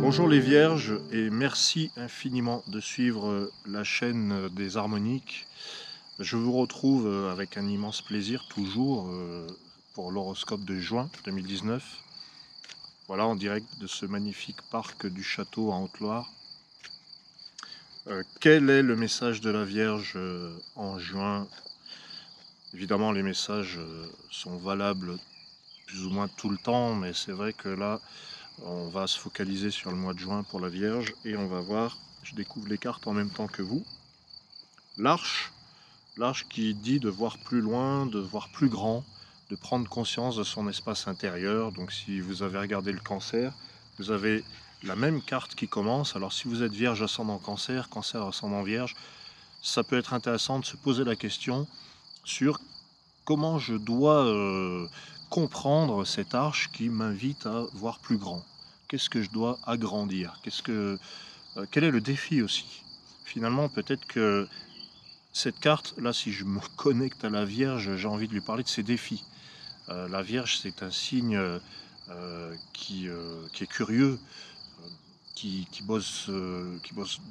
Bonjour les Vierges et merci infiniment de suivre la chaîne des harmoniques. Je vous retrouve avec un immense plaisir toujours pour l'horoscope de juin 2019. Voilà, en direct de ce magnifique parc du château en Haute-Loire. Quel est le message de la Vierge en juin? Évidemment, les messages sont valables plus ou moins tout le temps, mais c'est vrai que là, on va se focaliser sur le mois de juin pour la Vierge et on va voir, je découvre les cartes en même temps que vous, l'arche qui dit de voir plus loin, de voir plus grand, de prendre conscience de son espace intérieur. Donc si vous avez regardé le Cancer, vous avez la même carte qui commence. Alors si vous êtes Vierge ascendant Cancer, Cancer ascendant Vierge, ça peut être intéressant de se poser la question sur comment je dois comprendre cette arche qui m'invite à voir plus grand. Qu'est-ce que je dois agrandir? Quel est le défi aussi? Finalement, peut-être que cette carte, là, si je me connecte à la Vierge, j'ai envie de lui parler de ses défis. La Vierge, c'est un signe qui est curieux, qui bosse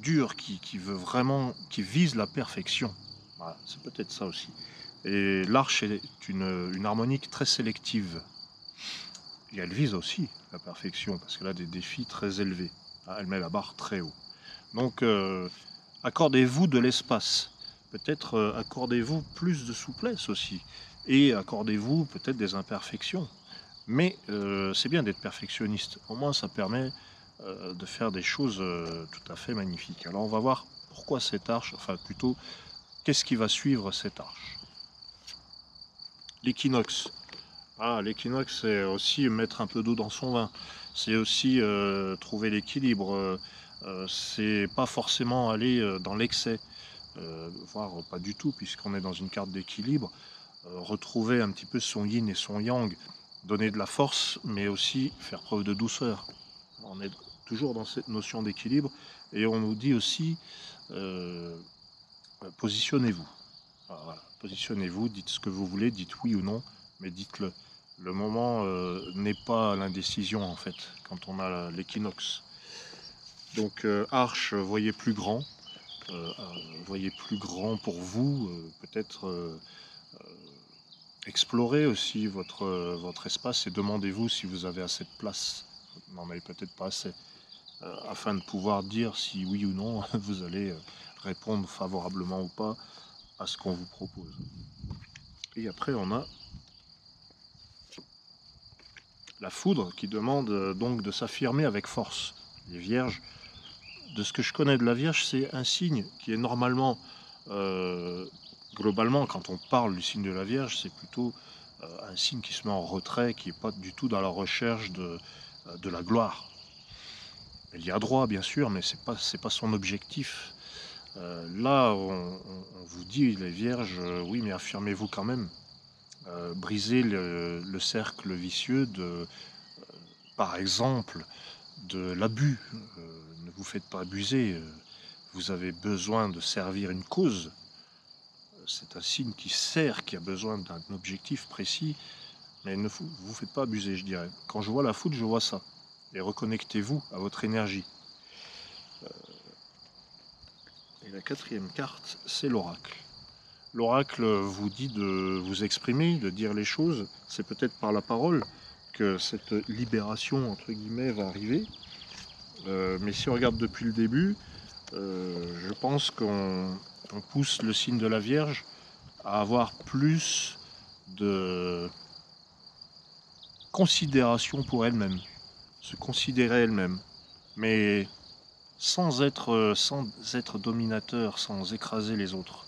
dur, qui veut vraiment, qui vise la perfection. Voilà, c'est peut-être ça aussi. Et l'arche est une harmonique très sélective. Et elle vise aussi la perfection, parce qu'elle a des défis très élevés. Elle met la barre très haut. Donc, accordez-vous de l'espace. Peut-être accordez-vous plus de souplesse aussi. Et accordez-vous peut-être des imperfections. Mais c'est bien d'être perfectionniste. Au moins, ça permet de faire des choses tout à fait magnifiques. Alors, on va voir pourquoi cette arche, enfin plutôt, qu'est-ce qui va suivre cette arche. L'équinoxe. Ah, l'équinoxe, c'est aussi mettre un peu d'eau dans son vin. C'est aussi trouver l'équilibre. C'est pas forcément aller dans l'excès, voire pas du tout, puisqu'on est dans une carte d'équilibre. Retrouver un petit peu son yin et son yang, donner de la force, mais aussi faire preuve de douceur. On est toujours dans cette notion d'équilibre, et on nous dit aussi positionnez-vous. Voilà. Positionnez-vous, dites ce que vous voulez, dites oui ou non, mais dites-le. Le moment n'est pas l'indécision en fait, quand on a l'équinoxe. Donc arche, voyez plus grand, voyez plus grand pour vous, peut-être explorez aussi votre espace et demandez-vous si vous avez assez de place. Vous n'en avez peut-être pas assez, afin de pouvoir dire si oui ou non vous allez répondre favorablement ou pas à ce qu'on vous propose. Et après on a la foudre qui demande donc de s'affirmer avec force. Les vierges, de ce que je connais de la Vierge, c'est un signe qui est normalement, globalement, quand on parle du signe de la Vierge, c'est plutôt un signe qui se met en retrait, qui n'est pas du tout dans la recherche de la gloire. Elle y a droit, bien sûr, mais c'est pas son objectif. Là, on vous dit, les Vierges, oui, mais affirmez-vous quand même. Brisez le cercle vicieux de, par exemple, de l'abus. Ne vous faites pas abuser. Vous avez besoin de servir une cause. C'est un signe qui sert, qui a besoin d'un objectif précis. Mais ne vous faites pas abuser, je dirais. Quand je vois la foudre, je vois ça. Et reconnectez-vous à votre énergie. Et la quatrième carte, c'est l'oracle. L'oracle vous dit de vous exprimer, de dire les choses. C'est peut-être par la parole que cette libération, entre guillemets, va arriver. Mais si on regarde depuis le début, je pense qu'on pousse le signe de la Vierge à avoir plus de considération pour elle-même, se considérer elle-même, mais sans être dominateur, sans écraser les autres.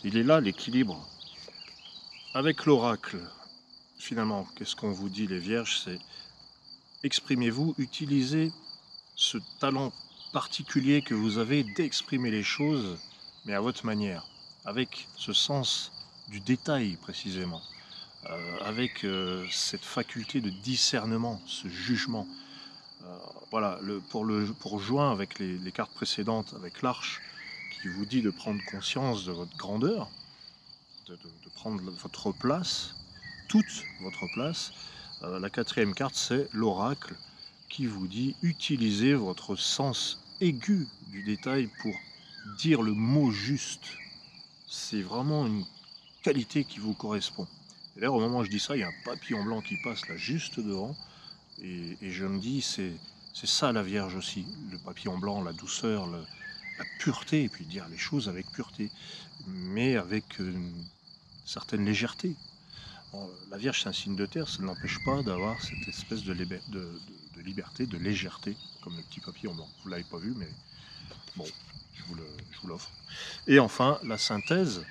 Il est là l'équilibre. Avec l'oracle, finalement, qu'est-ce qu'on vous dit les Vierges? C'est exprimez-vous, utilisez ce talent particulier que vous avez d'exprimer les choses, mais à votre manière, avec ce sens du détail précisément, avec cette faculté de discernement, ce jugement. Voilà, pour juin avec les cartes précédentes, avec l'arche qui vous dit de prendre conscience de votre grandeur, de prendre votre place, toute votre place. La quatrième carte, c'est l'oracle qui vous dit: «Utilisez votre sens aigu du détail pour dire le mot juste». C'est vraiment une qualité qui vous correspond. Et là, au moment où je dis ça, il y a un papillon blanc qui passe là juste devant, et je me dis: c'est ça la Vierge aussi, le papillon blanc, la douceur, la pureté, et puis dire les choses avec pureté, mais avec une certaine légèreté. Bon, la Vierge, c'est un signe de terre, ça ne l'empêche pas d'avoir cette espèce de liberté, de légèreté, comme le petit papillon blanc. Vous ne l'avez pas vu, mais bon, je vous l'offre. Et enfin, la synthèse,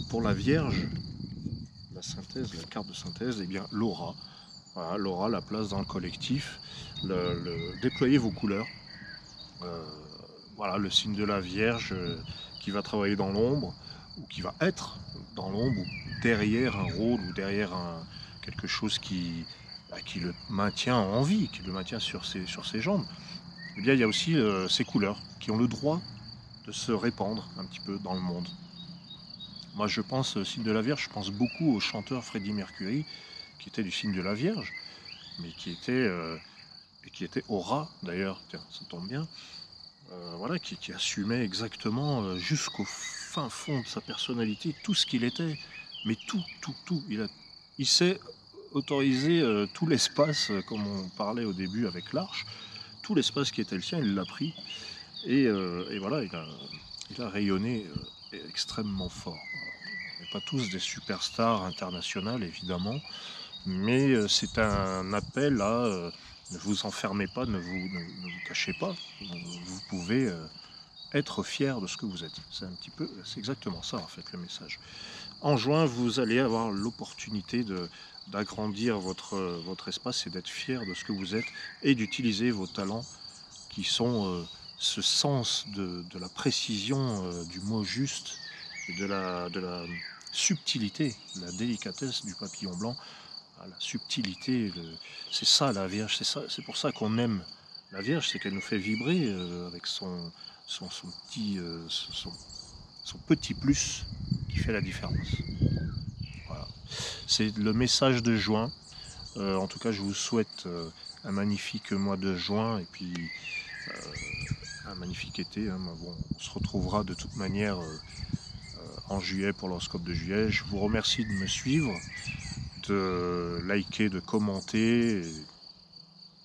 pour la Vierge, la synthèse, la carte de synthèse, eh bien l'aura. Voilà, l'aura, la place dans le collectif, déployer vos couleurs. Euh, voilà, le signe de la Vierge qui va travailler dans l'ombre, ou qui va être dans l'ombre, ou derrière un rôle, ou derrière quelque chose qui le maintient en vie, qui le maintient sur ses jambes. Eh bien, il y a aussi ces couleurs qui ont le droit de se répandre un petit peu dans le monde. Moi, je pense, signe de la Vierge, je pense beaucoup au chanteur Freddie Mercury, qui était du signe de la Vierge, mais qui était au rat d'ailleurs, tiens, ça tombe bien, voilà, qui assumait exactement jusqu'au fin fond de sa personnalité tout ce qu'il était, mais tout. Il s'est autorisé tout l'espace, comme on parlait au début avec l'Arche, tout l'espace qui était le sien, il l'a pris, et voilà, il a rayonné extrêmement fort. On n'est pas tous des superstars internationales, évidemment, mais c'est un appel à ne vous enfermez pas, ne vous cachez pas. Vous pouvez être fier de ce que vous êtes. C'est exactement ça en fait le message. En juin, vous allez avoir l'opportunité d'agrandir votre espace et d'être fier de ce que vous êtes et d'utiliser vos talents qui sont ce sens de la précision du mot juste et de la subtilité, la délicatesse du papillon blanc. La subtilité, c'est ça la Vierge, c'est pour ça qu'on aime la Vierge, c'est qu'elle nous fait vibrer avec son petit plus qui fait la différence. Voilà. C'est le message de juin. En tout cas, je vous souhaite un magnifique mois de juin et puis un magnifique été. Hein. Bon, on se retrouvera de toute manière en juillet pour l'horoscope de juillet. Je vous remercie de me suivre, de liker, de commenter,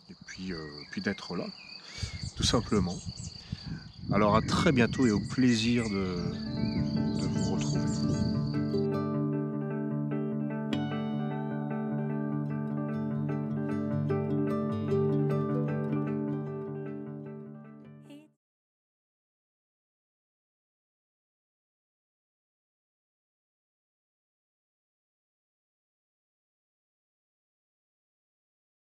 et puis d'être là, tout simplement. Alors à très bientôt et au plaisir